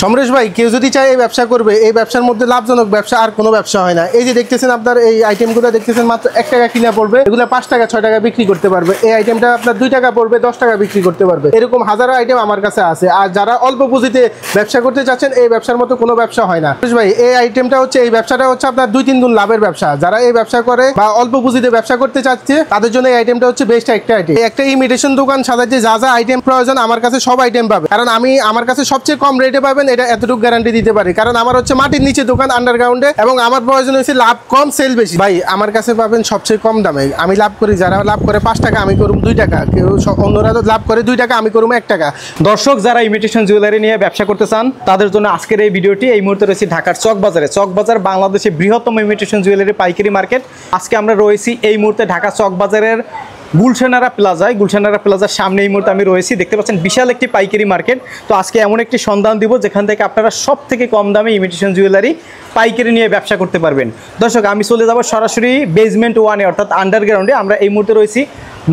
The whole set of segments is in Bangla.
সমরেশ ভাই কেউ যদি চায় এই ব্যবসা করবে, এই ব্যবসার মধ্যে লাভজনক ব্যবসা আর কোনো ব্যবসা হয় না। এই যে দেখতেছেন আপনার এই আইটেমগুলো দেখতেছেন মাত্র 1 টাকা কিনা পড়বে, এগুলো 5 টাকা 6 টাকা বিক্রি করতে পারবে। এই আইটেমটা আপনার 2 টাকা পড়বে, 10 টাকা বিক্রি করতে পারবে। এরকম হাজারো আইটেম আমার কাছে আছে। আর যারা অল্প পুঁজিতে ব্যবসা করতে চাচ্ছেন, এই ব্যবসার মতো কোনো ব্যবসা হয় না। সমরেশ ভাই এই আইটেমটা হচ্ছে, এই ব্যবসাটা হচ্ছে আপনার 2-3 গুণ লাভের ব্যবসা। যারা এই ব্যবসা করে বা অল্প পুঁজিতে ব্যবসা করতে চাচ্ছে তাদের জন্য এই আইটেমটা হচ্ছে বেস্ট একটা আইটেম। একটা ইমিটেশন দোকান সাজাতে যা যা আইটেম প্রয়োজন আমার কাছে সব আইটেম পাবে, কারণ আমার কাছে সবচেয়ে কম রেটে পাবেন, এটা এতটুকু গ্যারান্টি দিতে পারি। কারণ আমার হচ্ছে মাটির নিচে দোকান, আন্ডারগ্রাউন্ডে, এবং আমার প্রয়োজন হচ্ছে লাভ কম, সেল বেশি। ভাই আমার কাছে পাবেন সবচেয়ে কম দামে। আমি লাভ করি, যারা লাভ করে 5 টাকা আমি করুম 2 টাকা, কেউ অন্যরা লাভ করে 2 টাকা আমি করুম 1 টাকা। দর্শক যারা ইমিটেশন জুয়েলারি নিয়ে ব্যবসা করতে চান তাদের জন্য আজকের এই ভিডিওটি। এই মুহূর্তে রয়েছে ঢাকার চকবাজারে। চকবাজার বাংলাদেশের বৃহত্তম ইমিটেশন জুয়েলারি পাইকারি মার্কেট। আজকে আমরা রয়েছি এই মুহূর্তে ঢাকা চকবাজারের গুলশানারা প্লাজায়। গুলশানারা প্লাজার সামনে এই মুহূর্তে আমি রয়েছি। দেখতে পাচ্ছেন বিশাল একটি পাইকারি মার্কেট। তো আজকে এমন একটি সন্ধান দিব যেখান থেকে আপনারা সব থেকে কম দামে ইমিটেশন জুয়েলারি পাইকারি নিয়ে ব্যবসা করতে পারবেন। দর্শক আমি চলে যাব সরাসরি বেসমেন্ট 1-এ অর্থাৎ আন্ডারগ্রাউন্ডে। আমরা এই মুহূর্তে রয়েছি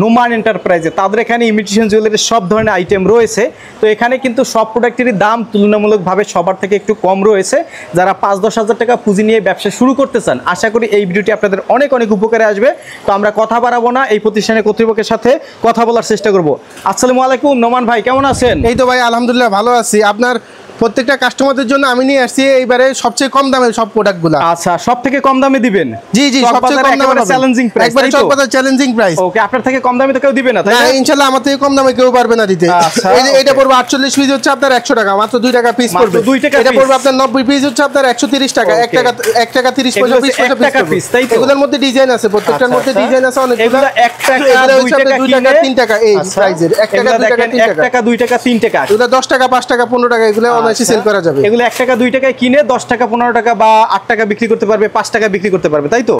নোমান এন্টারপ্রাইজে। তাদের এখানে ইমিটেশন জুয়েলারির সব ধরনের আইটেম রয়েছে। তো এখানে কিন্তু সব প্রোডাক্টেরই দাম তুলনামূলকভাবে সবার থেকে একটু কম রয়েছে। যারা 5-10 হাজার টাকা পুঁজি নিয়ে ব্যবসা শুরু করতে চান, আশা করি এই ভিডিওটি আপনাদের অনেক অনেক উপকারে আসবে। তো আমরা কথা বাড়াবো না, এই প্রতিষ্ঠানের কর্তৃপক্ষের সাথে কথা বলার চেষ্টা করব। আসসালামু আলাইকুম নোমান ভাই, কেমন আছেন? এই তো ভাই আলহামদুলিল্লাহ ভালো আছি। আপনার প্রত্যেকটা কাস্টমারদের জন্য আমি নিয়ে আসছি এইবারে সবচেয়ে কম দামের সব প্রোডাক্টগুলো। আচ্ছা, সব থেকে কম দামে দিবেন? জি জি, সবচেয়ে কম দামে চ্যালেঞ্জিং প্রাইস, একবারে চকবাজার চ্যালেঞ্জিং প্রাইস। ওকে, আপনার থেকে কম দামে তো কেউ দিবে না, তাই না? ইনশাআল্লাহ আমার থেকে কম দামে কেউ পারবে না দিতে। এই যে এটা পড়বে 48 পিস হচ্ছে আপনার 100 টাকা, মাত্র 2 টাকা পিস পড়বে। এটা পড়বে আপনার 90 পিস হচ্ছে আপনার 130 টাকা, 1 টাকা 30 পয়সা পিস। এগুলোর মধ্যে ডিজাইন আছে, প্রত্যেকটার মধ্যে ডিজাইন আছে অনেকগুলো। 1 টাকা 2 টাকা 3 টাকা এই প্রাইজের। 1 টাকা 2 টাকা 3 টাকা, 1 টাকা 2 টাকা 3 টাকা। এগুলো 10 টাকা 5 টাকা 15 টাকা এগুলো অনায়াসে সেল করা যাবে। এগুলো 1 টাকা 2 টাকায় কিনে 10 টাকা 15 টাকা বা 8 টাকা বিক্রি করতে পারবে, 5 টাকা বিক্রি করতে পারবে, তাই তো?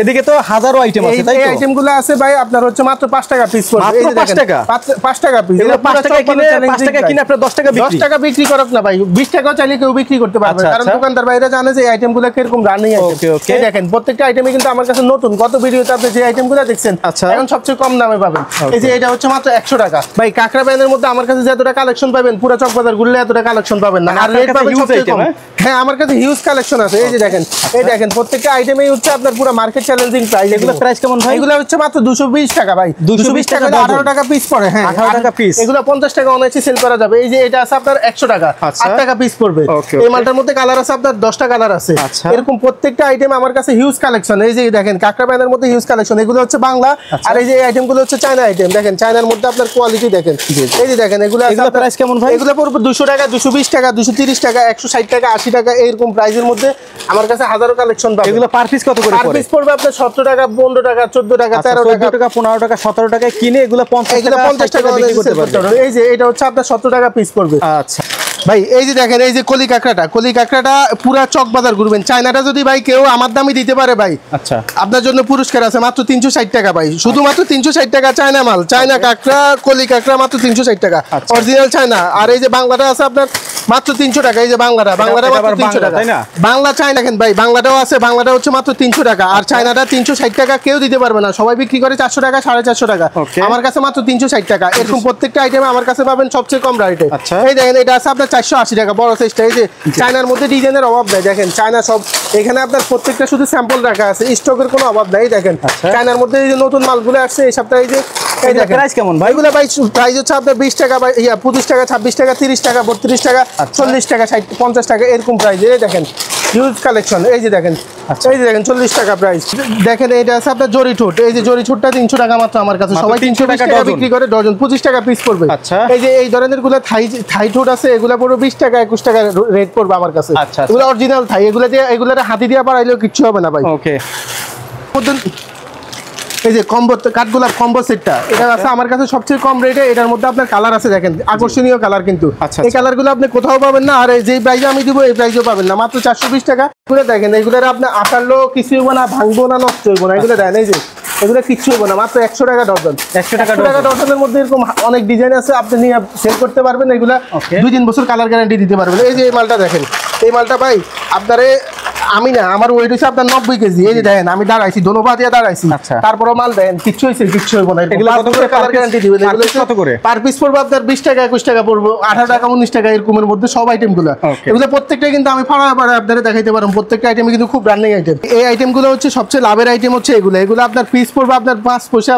এদিকে তো হাজারো আইটেম আছে, তাই তো? এই আইটেমগুলো আছে ভাই আপনার হচ্ছে মাত্র 5 টাকা পিস পড়বে। এই যে 5 টাকা 5 টাকা পিস। এগুলো 5 টাকা কিনে 5 টাকা কিনে আপনি 10 টাকা বিক্রি, 10 টাকা বিক্রি করক না ভাই, 20 টাকাও চাইলে কেউ বিক্রি করতে পারবে। কারণ দোকানদার ভাইরা জানে যে এই আইটেমগুলো কিরকম রানিং আইটেম। এই দেখেন প্রত্যেকটা আইটেমই কিন্তু আমার কাছে নতুন। গত ভিডিওতে আপনি যে আইটেমগুলো দেখছেন এখন সবচেয়ে কম দামে পাবেন। এই যে এটা হচ্ছে মাত্র 100 টাকা। ভাই কাকড়া ব্যান্ডের মধ্যে আমার কাছে যতটা কালেকশন পাবেন পুরো চকবাজার ঘুরলে এতটা কালেকশন পাবেন না। আর রেট পাবেন সবচেয়ে কম। হ্যাঁ আমার কাছে হিউজ কালেকশন আছে। এই যে দেখেন, এই দেখেন প্রত্যেকটা আইটেমই হচ্ছে আপনার পুরো মার্কেট চ্যালেঞ্জিং প্রাইস। এগুলো প্রাইস কেমন ভাই? এগুলো হচ্ছে মাত্র 220 টাকা ভাই। 220 টাকা 18 টাকা পিস পড়ে। হ্যাঁ 18 টাকা পিস। এগুলো 50 টাকা অনায়াসে সেল করা যাবে। এই যে এটা আছে আপনার 100 টাকা, 8 টাকা পিস পড়বে। এই মালটার মধ্যে কালার আছে আপনার 10টা কালার আছে। এরকম প্রত্যেকটা আইটেম আমার কাছে হিউজ কালেকশন। এই যে দেখেন কাকড়া ব্যান্ডের মধ্যে হিউজ কালেকশন। এগুলো হচ্ছে বাংলা, আর এই যে আইটেমগুলো হচ্ছে চায়না আইটেম। দেখেন চায়নার মধ্যে আপনার কোয়ালিটি দেখেন। এই যে দেখেন এগুলো প্রাইস কেমন ভাই? এগুলো পড়বে 200 টাকা, 220 টাকা, 230 টাকা, 160 টাকা, 80 টাকা, এরকম প্রাইসের মধ্যে আমার কাছে হাজারো কালেকশন পাবেন। এগুলো পার পিস কত করে পড়ে? পার পিস পড়বে আপনার 17 টাকা, 15 টাকা, 14 টাকা, 13 টাকা, 15 টাকা, 17 টাকায় কিনে এগুলো 50 টাকা বিক্রি করতে পারবেন। এই যে এটা হচ্ছে আপনার 17 টাকা পিস পড়বে। আচ্ছা ভাই এই যে দেখেন এই যে কলি কাঁকড়াটা পুরা চকবাজার ঘুরবেন। চায়নাটা যদি ভাই কেউ আমার দামই দিতে পারে ভাই, আচ্ছা আপনার জন্য পুরস্কার আছে। মাত্র 360 টাকা ভাই, শুধুমাত্র 360 টাকা। চায়না মাল, চায়না কাঁকড়া, কলি কাঁকড়া মাত্র 360 টাকা, অরিজিনাল চায়না। আর এই যে বাংলাটা আছে আপনার মাত্র 300 টাকা। এই যে বাংলাটা মাত্র 300 টাকা, তাই না? বাংলা চায়না দেখেন ভাই, বাংলাটাও আছে, বাংলাটা হচ্ছে মাত্র 300 টাকা। আর চায়নাটা 360 টাকা কেউ দিতে পারবে না, সবাই বিক্রি করে 400 টাকা, 450 টাকা। আমার কাছে মাত্র 360 টাকা। এরকম প্রত্যেকটা আইটেমে আমার কাছে পাবেন সবচেয়ে কম রেটে। এই দেখেন এটা আছে আপনার 480 টাকা বড় সাইজটা। এই যে চায়নার মধ্যে ডিজাইনের অভাব নাই। দেখেন চায়না সব এখানে আপনার প্রত্যেকটা শুধু স্যাম্পল রাখা আছে, স্টকের কোনো অভাব নাই। দেখেন চায়নার মধ্যে এই যে নতুন মালগুলো আসছে এই সপ্তাহে। এই যে এই দেখেন প্রাইস কেমন ভাই? এগুলো ভাই প্রাইস হচ্ছে আপনার 20 টাকা, 25 টাকা, 26 টাকা, 30 টাকা, 32 টাকা, 40 টাকা, 60, 50 টাকা, এরকম প্রাইস। এই দেখেন হিউজ কালেকশন। এই যে দেখেন, এই যে দেখেন 40 টাকা প্রাইস। দেখেন এটা আছে আপনার জরি ঠোঁট। এই যে জরি ঠোঁটটা 300 টাকা মাত্র আমার কাছে, সবাই 300 টাকা বিক্রি করে ডজন, 25 টাকা পিস পড়বে। এই যে এই ধরনের গুলো থাই ঠোঁট আছে, এগুলো পড়বে 20 টাকা, 21 টাকা রেট পড়বে আমার কাছে। এগুলো অরিজিনাল থাই, এগুলো দিয়ে এগুলোর হাতি দিয়ে বাড়াইলেও কিচ্ছু হবে না ভাই। ওকে এই যে কম্বো কাঠগোলাপ কম্বো সেটটা, এটা আছে আমার কাছে সবচেয়ে কম রেটে। এটার মধ্যে আপনার কালার আছে, দেখেন আকর্ষণীয় কালার কিন্তু। এই কালারগুলো আপনি কোথাও পাবেন না। আর যে প্রাইসে আমি দিব এই প্রাইসেও পাবেন না, মাত্র 420 টাকা। এগুলো দেখেন এগুলোর আপনি আটারলেও কিছু হইব না, ভাঙবো না, নষ্ট হইব না। এগুলো দেন এই যে এগুলো কিচ্ছু হইব না, মাত্র 100 টাকা ডজন। 100 টাকা ডজনের মধ্যে এরকম অনেক ডিজাইন আছে, আপনি নিয়ে সেল করতে পারবেন। এগুলা 2-3 বছর কালার গ্যারান্টি দিতে পারবেন। এই যে এই মালটা দেখেন, এই মালটা ভাই আপনারে আমি না, আমার ওয়েট হচ্ছে আপনার 90 কেজি। এই যে দেখেন আমি দাঁড়াইছি, ধন্যবাদ দিয়ে দাঁড়াইছি, তারপরে মাল দেন কিচ্ছু হইছে, কিচ্ছু হইব না। এগুলো কত করে কালার গ্যারান্টি দিবেন? এগুলো কত করে পার পিস পড়বে আপনার? 20 টাকা 21 টাকা পড়বে, 18 টাকা 19 টাকা এরকমের মধ্যে সব আইটেমগুলো। এগুলো প্রত্যেকটা কিন্তু আমি ফাড়া আপনাদের দেখাইতে পারবো, প্রত্যেকটা আইটেমে কিন্তু খুব রানিং আইটেম। এই আইটেমগুলো হচ্ছে সবচেয়ে লাভের আইটেম হচ্ছে এগুলো। এগুলো আপনার পিস পড়বে আপনার 5 পয়সা,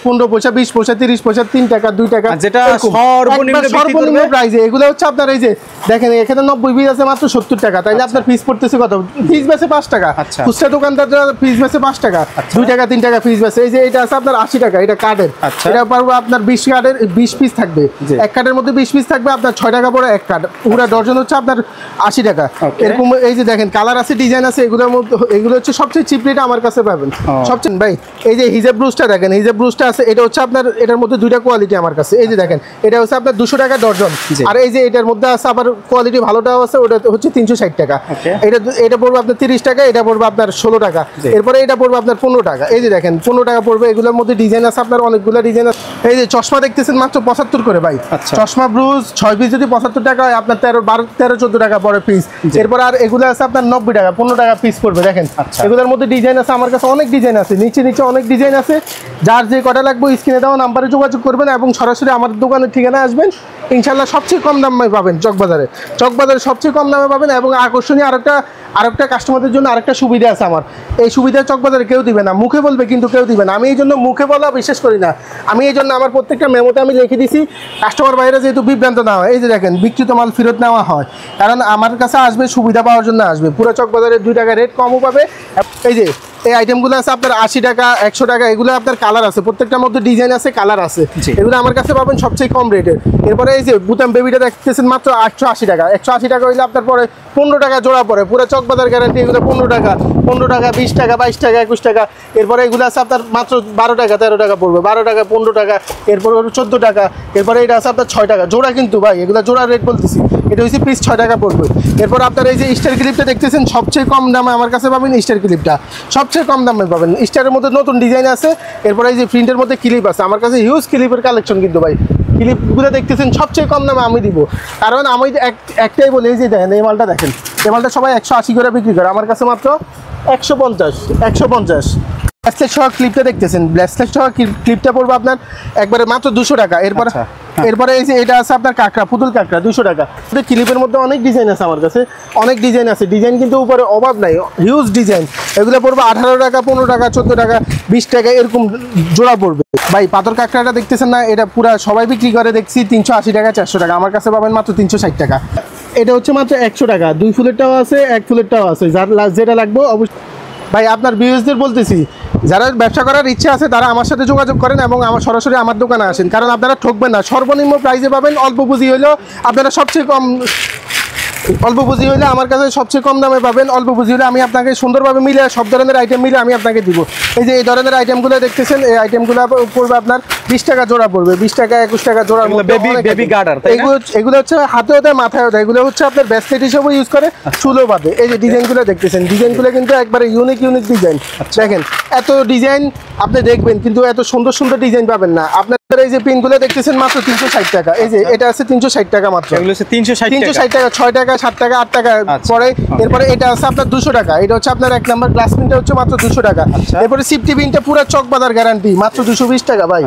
15 পয়সা, 20 পয়সা, 30 পয়সা, 3 টাকা, 2 টাকা, যেটা সর্বনিম্ন প্রাইসে। এগুলো হচ্ছে আপনার এই যে দেখেন এখানে 90 পিস আছে মাত্র 70 টাকা, তাইলে আপনার পিস পড়তেছে কত? পিস বেচে 5 টাকা। খুচরা দোকানদাররা পিস বেচে 5 টাকা, 2 টাকা 3 টাকা পিস বেচে। এই যে এটা আছে আপনার 80 টাকা, এটা কার্ডের। এটা পারবো আপনার 20 কার্ডের 20 পিস থাকবে, এক কার্ডের মধ্যে 20 পিস থাকবে, আপনার 6 টাকা পড়ে এক কার্ড, পুরো ডজন হচ্ছে আপনার 80 টাকা। এরকম এই যে দেখেন কালার আছে, ডিজাইন আছে, এগুলোর মধ্যে এগুলো হচ্ছে সবচেয়ে চিপ রেট আমার কাছে পাবেন সবচেয়ে। ভাই এই যে হিজাব ব্রুজটা দেখেন, হিজাব ব্রুজটা আছে, এটা হচ্ছে আপনার এটার মধ্যে দুইটা কোয়ালিটি আমার কাছে। এই যে দেখেন এটা হচ্ছে আপনার 200 টাকা ডজন, আর এই যে এটার মধ্যে আছে আবার কোয়ালিটি ভালোটাও আছে, ওটা হচ্ছে 360 টাকা। এটা পড়বে আপনার 30 টাকা, এটা পড়বে আপনার 16 টাকা, এরপরে এটা পড়বে আপনার 15 টাকা। এই যে দেখেন 15 টাকা পড়বে। এগুলোর মধ্যে ডিজাইন আছে আপনার অনেকগুলো ডিজাইন আছে। এই যে চশমা দেখতেছেন মাত্র 75 করে ভাই। চশমা ব্রুজ 6 পিস যদি 75 টাকা হয়, আপনার 13-14 টাকা পড়ে পিস। এরপর আর এগুলো আছে আপনার 90 টাকা, 15 টাকা পিস পড়বে। দেখেন এগুলোর মধ্যে ডিজাইন আছে আমার কাছে, অনেক ডিজাইন আছে, নিচে নিচে অনেক ডিজাইন আছে। যার যে কটা লাগবে স্ক্রিনে দেওয়া নাম্বারে যোগাযোগ করবেন এবং সরাসরি আমাদের দোকানের ঠিকানা আসবেন। ইনশাল্লাহ সবচেয়ে কম দামে পাবেন চকবাজারে, চকবাজারে সবচেয়ে কম দামে পাবেন। এবং আকর্ষণীয় আরেকটা কাস্টমারদের জন্য আরেকটা সুবিধা আছে আমার। এই সুবিধা চকবাজারে কেউ দিবে না, মুখে বলবে কিন্তু কেউ দিবে না। আমি এই জন্য মুখে বলা বিশ্বাস করি না। আমি এই জন্য আমার প্রত্যেকটা মেমোতে আমি লিখে দিছি, কাস্টমার বাইরে যেহেতু বিভ্রান্ত না হয়। এই যে দেখেন বিক্রিত মাল ফেরত নেওয়া হয়, কারণ আমার কাছে আসবে সুবিধা পাওয়ার জন্য আসবে। পুরো চকবাজারে 2 টাকা রেট কমও পাবে। এই যে এই আইটেমগুলো আছে আপনার 80 টাকা, 100 টাকা, এগুলো আপনার কালার আছে, প্রত্যেকটার মধ্যে ডিজাইন আছে, কালার আছে, এগুলো আমার কাছে পাবেন সবচেয়ে কম রেটের। এরপরে এই যে বুতাম বেবিটা দেখতেছেন মাত্র 880 টাকা। 180 টাকা হইলে আপনার পরে 15 টাকা জোড়া পড়ে, পুরো চকবাজার গ্যারান্টি। এগুলো 15 টাকা, 20 টাকা, 22 টাকা, 21 টাকা। এরপরে এগুলো আছে আপনার মাত্র 12 টাকা, 13 টাকা পড়বে, 12 টাকা, 15 টাকা, এরপরে 14 টাকা। এরপরে এটা আছে আপনার 6 টাকা জোড়া, কিন্তু ভাই এগুলো জোড়া রেট বলতেছি, এটা হচ্ছে পিস 6 টাকা পড়বে। এরপর আপনার এই যে স্টার ক্লিপটা দেখতেছেন সবচেয়ে কম দামে আমার কাছে পাবেন। স্টার ক্লিপটা সবচেয়ে কম দামে পাবেন। স্টারের মধ্যে নতুন ডিজাইন আছে, এরপরে এই যে প্রিন্টের মধ্যে ক্লিপ আছে আমার কাছে, হিউজ ক্লিপের কালেকশন। কিন্তু ভাই ক্লিপগুলো দেখতেছেন সবচেয়ে কম দামে আমি দিব, কারণ আমি একটাই বলি, এই যে দেখেন এই মালটা দেখেন, এই মালটা সবাই 180 করে বিক্রি করে, আমার কাছে মাত্র 150। ব্রেসলেট সহ ক্লিপটা দেখতেছেন, ব্রেসলেট সহ ক্লিপটা পড়বে আপনার একবারে মাত্র 200 টাকা। এরপরে এই যে এটা আছে আপনার কাঁকড়া, পুতুল কাঁকড়া 200 টাকা। ক্লিপের মধ্যে অনেক ডিজাইন আছে আমার কাছে, অনেক ডিজাইন আছে, ডিজাইন কিন্তু উপরে অভাব নাই, হিউজ ডিজাইন। এগুলো পড়বে 18 টাকা, 15 টাকা, 14 টাকা, 20 টাকা, এরকম জোড়া পড়বে। ভাই পাথর কাঁকড়াটা দেখতেছেন না, এটা পুরা সবাই বিক্রি করে দেখছি 380 টাকা, 400 টাকা, আমার কাছে পাবেন মাত্র 360 টাকা। এটা হচ্ছে মাত্র 100 টাকা, 2 ফুলেরটাও আছে, 1 ফুলেরটাও আছে, যার যেটা লাগবে অবশ্যই। ভাই আপনার ভিউয়ার্সদের বলতেছি, যারা ব্যবসা করার ইচ্ছা আছে তারা আমার সাথে যোগাযোগ করেন এবং সরাসরি আমার দোকানে আসেন, কারণ আপনারা ঠকবেন না। সর্বনিম্ন প্রাইসে পাবেন, অল্প পুঁজি হলেও আপনারা সবচেয়ে কম, অল্প পুঁজি হলে আমার কাছে সবচেয়ে কম দামে পাবেন। অল্প পুঁজি হলে আমি আপনাকে সুন্দরভাবে মিলে সব ধরনের আইটেম মিলে আমি আপনাকে দিব। এই যে এই ধরনের আইটেমগুলো দেখতেছেন, এই আইটেমগুলো পড়বে আপনার 20 টাকা জোড়া পড়বে, 20 টাকা 21 টাকা জোড়া। এগুলো হচ্ছে হাতেও দেয়, মাথায়ও দেয়, এগুলো হচ্ছে আপনার ব্রেসলেট হিসেবে ইউজ করে, চুলও বাঁধে। এই যে ডিজাইনগুলো দেখতেছেন, ডিজাইনগুলো কিন্তু একবারে ইউনিক ডিজাইন। দেখেন এত ডিজাইন আপনি দেখবেন, কিন্তু এত সুন্দর সুন্দর ডিজাইন পাবেন না। আপনার এই যে পিনগুলো দেখতেছেন মাত্র 360 টাকা। এই যে এটা আছে 360 টাকা মাত্র, এগুলো হচ্ছে 360 টাকা, 6 টাকা, 7 টাকা, 8 টাকা পরে। এরপরে এটা আছে আপনার 200 টাকা, এটা হচ্ছে আপনার 1 নাম্বার গ্লাস পিনটা হচ্ছে মাত্র 200 টাকা। এরপরে সিফটি পিনটা পুরো চকবাজার গ্যারান্টি মাত্র 220 টাকা ভাই।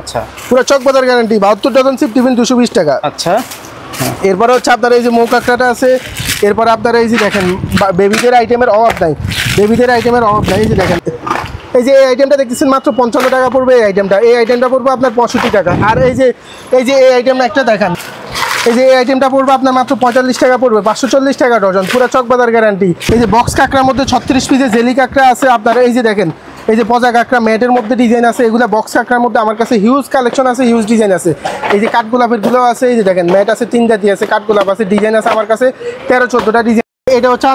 পুরো চকবাজার গ্যারান্টি 72 ডজন সিফটি পিন 220 টাকা। আচ্ছা, এরপরে হচ্ছে আপনার এই যে মৌকাকড়াটা আছে। এরপর আপনার এই যে দেখেন বেবিদের আইটেমের অভাব নাই, বেবিদের আইটেমের অভাব নাই। এই যে দেখেন এই যে এই আইটেমটা দেখতেছেন মাত্র 55 টাকা পড়বে। এই আইটেমটা পড়বে আপনার 65 টাকা। আর এই যে এই আইটেমটা একটা দেখান, এই যে এই আইটেমটা পড়বে আপনার মাত্র 45 টাকা পড়বে, 540 টাকা ডজন, পুরো চকবাজার গ্যারান্টি। এই যে বক্স কাঁকড়ার মধ্যে 36 পিসের জেলি কাঁকড়া আছে আপনার। এই যে দেখেন এই যে পজা কাঁকড়া ম্যাটের মধ্যে ডিজাইন আছে, এগুলো বক্স কাঁকড়ার মধ্যে আমার কাছে হিউজ কালেকশন আছে, হিউজ ডিজাইন আছে। এই যে কাঠগোলাপের গুলো আছে, এই যে দেখেন ম্যাট আছে 3 জাতি আছে, কাঠগোলাপ আছে, ডিজাইন আছে আমার কাছে 13-14টা ডিজাইন। এটা হচ্ছে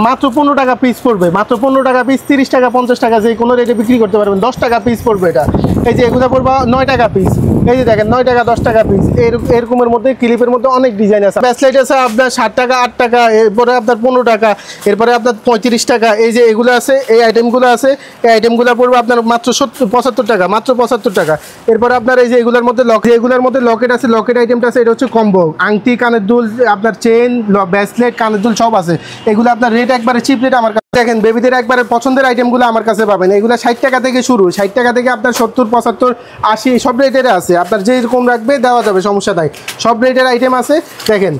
মাত্র 15 টাকা পিস পড়বে, মাত্র 15 টাকা পিস, 30 টাকা 50 টাকা যে কোনো রেটে বিক্রি করতে পারবেন। 10 টাকা পিস পড়বে এটা। এই যে এগুলো পড়বে 9 টাকা পিস। এই যে দেখেন 9 টাকা 10 টাকা পিস, এরকমের মধ্যে ক্লিপের মধ্যে অনেক ডিজাইন আছে। ব্রেসলেট আছে আপনার 60 টাকা 8 টাকা, এরপরে আপনার 15 টাকা, এরপরে আপনার 35 টাকা। এই যে এগুলো আছে, এই আইটেমগুলো আছে, এই আইটেমগুলো পড়বে আপনার মাত্র 75 টাকা, মাত্র 75 টাকা। এরপরে আপনার এই যে এগুলোর মধ্যে লকেট আছে, লকেট আইটেমটা আছে, এটা হচ্ছে কম্বো, আংটি, কানের দুল, আপনার চেন, ব্রেসলেট, কানের দুল সব আছে। এগুলো আপনার রেট একবারে চিপ রেট আমার কাছে দেখেন বেবিদের একবারে পছন্দের আইটেমগুলো আমার কাছে পাবেন। এগুলো 60 টাকা থেকে শুরু, 60 টাকা থেকে আপনার 70, 75, 80 সব রেটের আছে। আপনার যেরকম রাখবে দেওয়া যাবে, সমস্যা নাই, সব রেটের আইটেম আছে। দেখেন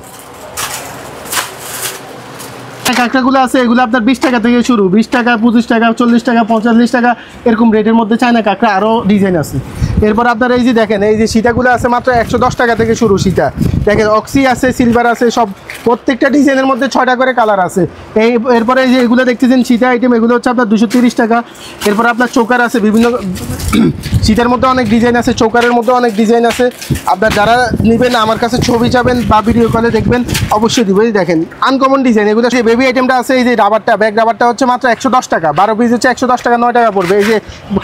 কাঁকড়াগুলো আছে, এগুলো আপনার 20 টাকা থেকে শুরু, 20 টাকা, 25 টাকা, 40 টাকা, 45 টাকা এরকম রেটের মধ্যে চায়না কাঁকড়া আরও ডিজাইন আছে। এরপর আপনার এই যে দেখেন এই যে সীতাগুলো আছে মাত্র 110 টাকা থেকে শুরু। সীতা দেখেন, অক্সি আছে, সিলভার আছে, সব প্রত্যেকটা ডিজাইনের মধ্যে 6টা করে কালার আছে। এরপরে এই যে এগুলো দেখতেছেন সীতা আইটেম, এগুলো হচ্ছে আপনার 230 টাকা। এরপর আপনার চোকার আছে, বিভিন্ন সীতার মধ্যে অনেক ডিজাইন আছে, চোকারের মধ্যে অনেক ডিজাইন আছে। আপনার যারা নেবেন আমার কাছে ছবি চাবেন বা ভিডিও কলে দেখবেন, অবশ্যই দিব। এই দেখেন আনকমন ডিজাইন, এগুলো সেই বেবি আইটেমটা আছে। এই যে রাবারটা, ব্যাগ রাবারটা হচ্ছে মাত্র 110 টাকা, 12 পিস হচ্ছে 110 টাকা, 9 টাকা পড়বে। এই যে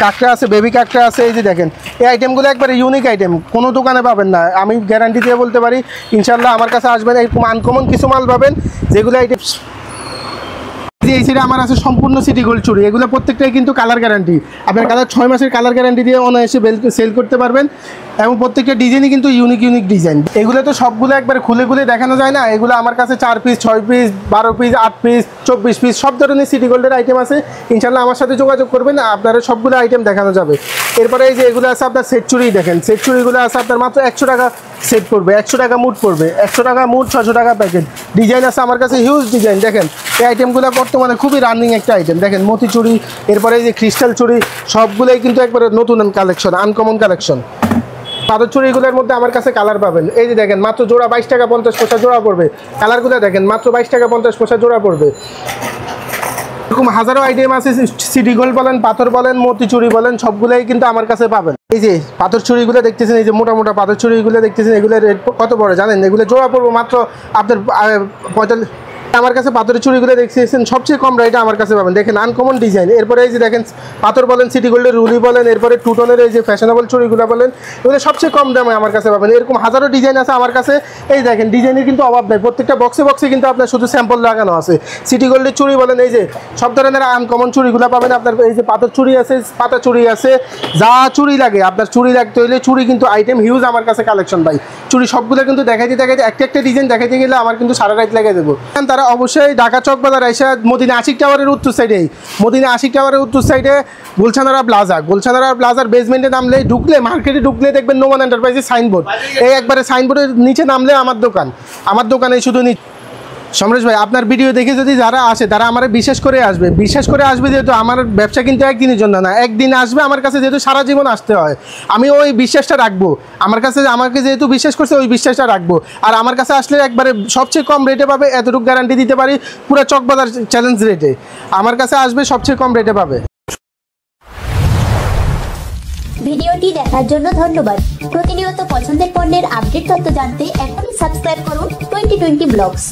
কাঁকড়া আছে, বেবি কাঁকড়া আছে, এই যে দেখেন এই আইটেমগুলো একবারে ইউনিক আইটেম, কোনো দোকানে পাবেন না, আমি গ্যারান্টি দিয়ে বলতে পারি। ইনশাল্লাহ আমার কাছে আসবেন, এরকম আনকমন কিছু মাল পাবেন যেগুলো আইটেম। এই সাইডে আমার আছে সম্পূর্ণ সিটি গোল্ড চুড়ি, এগুলো প্রত্যেকটাই কিন্তু কালার গ্যারান্টি। আপনার কালার 6 মাসের কালার গ্যারান্টি দিয়ে অনায়াসে সেল করতে পারবেন, এবং প্রত্যেকটা ডিজাইনই কিন্তু ইউনিক ডিজাইন। এগুলো তো সবগুলো একবার খুলে খুলে দেখানো যায় না, এগুলো আমার কাছে 4 piece, 6 piece, 12 piece, 8 piece, 24 piece সব ধরনের সিটি গোল্ডের আইটেম আছে। ইনশাল্লাহ আমার সাথে যোগাযোগ করবেন, আপনারা সবগুলো আইটেম দেখানো যাবে। এরপরে এই যে এগুলো আছে আপনার সেট চুড়ি, দেখেন সেট চুড়িগুলো আছে আপনার মাত্র 100 টাকা সেট পড়বে, 100 টাকা মুট পড়বে, 100 টাকা মুট, 600 টাকা প্যাকেট। ডিজাইন আছে আমার কাছে হিউজ ডিজাইন। দেখেন এই আইটেমগুলো বর্তমানে খুবই রানিং একটা আইটেম। দেখেন মতি চুড়ি, এরপরে এই যে ক্রিস্টাল চুড়ি, সবগুলোই কিন্তু একবারে নতুন কালেকশন, আনকমন কালেকশন। পাথর চুড়িগুলোর মধ্যে আমার কাছে কালার পাবেন। এই যে দেখেন মাত্র জোড়া 22 টাকা 50 পয়সা জোড়া পড়বে। কালারগুলো দেখেন মাত্র 22 টাকা 50 পয়সা জোড়া পড়বে। এরকম হাজারো আইটেম আছে, সিটি গোল্ড বলেন, পাথর বলেন, মতি চুড়ি বলেন, সবগুলোই কিন্তু আমার কাছে পাবেন। এই যে পাথর চুড়িগুলো দেখতেছেন, এই যে মোটা মোটা পাথর চুড়িগুলো দেখতেছেন, এগুলো রেট কত পড়ে জানেন? এগুলো জোড়া পড়বো মাত্র আপনার 45। আমার কাছে পাথরের চুড়িগুলো দেখতেছেন সবচেয়ে কম রেটে আমার কাছে পাবেন। দেখেন আনকমন ডিজাইন। এরপরে এই যে দেখেন পাথর বলেন, সিটি গোল্ডের রুলি বলেন, এরপরে টুটনের এই যে ফ্যাশনেবল চুড়িগুলো বলেন, এগুলো সবচেয়ে কম দামে আমার কাছে পাবেন। এরকম হাজারো ডিজাইন আছে আমার কাছে। এই দেখেন ডিজাইনের কিন্তু অভাব নেই, প্রত্যেকটা বক্সে বক্সে কিন্তু আপনার শুধু স্যাম্পল লাগানো আছে। সিটি গোল্ডের চুড়ি বলেন, এই যে সব ধরনের আনকমন চুড়িগুলো পাবেন আপনার। এই যে পাথর চুড়ি আছে, পাতা চুড়ি আছে, যা চুড়ি লাগে আপনার চুড়ি লাগতে হলে চুড়ি কিন্তু আইটেম হিউজ আমার কাছে কালেকশন ভাই। চুড়ি সবগুলো কিন্তু দেখাইতে একটা একটা ডিজাইন দেখাইতে গেলে আমার কিন্তু সারা রাত লেগে দেবো। তারা অবশ্যই ঢাকা চকবাজার এসে মদিনা আশিক টাওয়ারের উত্তর সাইডে, মদিনা আশিক টাওয়ারের উত্তর সাইডে গুলশানারা প্লাজার বেসমেন্টে নামলে, ঢুকলে মার্কেটে ঢুকলে দেখবেন নোমান এন্টারপ্রাইজের সাইনবোর্ড। এই একবারে সাইনবোর্ডের নিচে নামলে আমার দোকানে শুধু সমরেশ ভাই আপনার ভিডিও দেখে যদি যারা আসে তারা আমার বিশ্বাস করে আসবে যেহেতু আমার ব্যবসা কিন্তু একদিনের জন্য না, একদিন আসবে আমার কাছে, যেহেতু সারা জীবন আসতে হয়। আমি ওই বিশ্বাসটা রাখবো, আমাকে যেহেতু বিশ্বাস করছে ওই বিশ্বাসটা রাখবো। আর আমার কাছে আসলে একবারে সবচেয়ে কম রেটে পাবে, এতটুকু গ্যারান্টি দিতে পারি, পুরো চকবাজার চ্যালেঞ্জ রেটে আমার কাছে আসবে, সবচেয়ে কম রেটে পাবে। ভিডিওটি দেখার জন্য ধন্যবাদ। প্রতিনিয়ত পছন্দের পণ্যের আপডেট তথ্য জানতে এখনই সাবস্ক্রাইব করুন 2020 ব্লগস।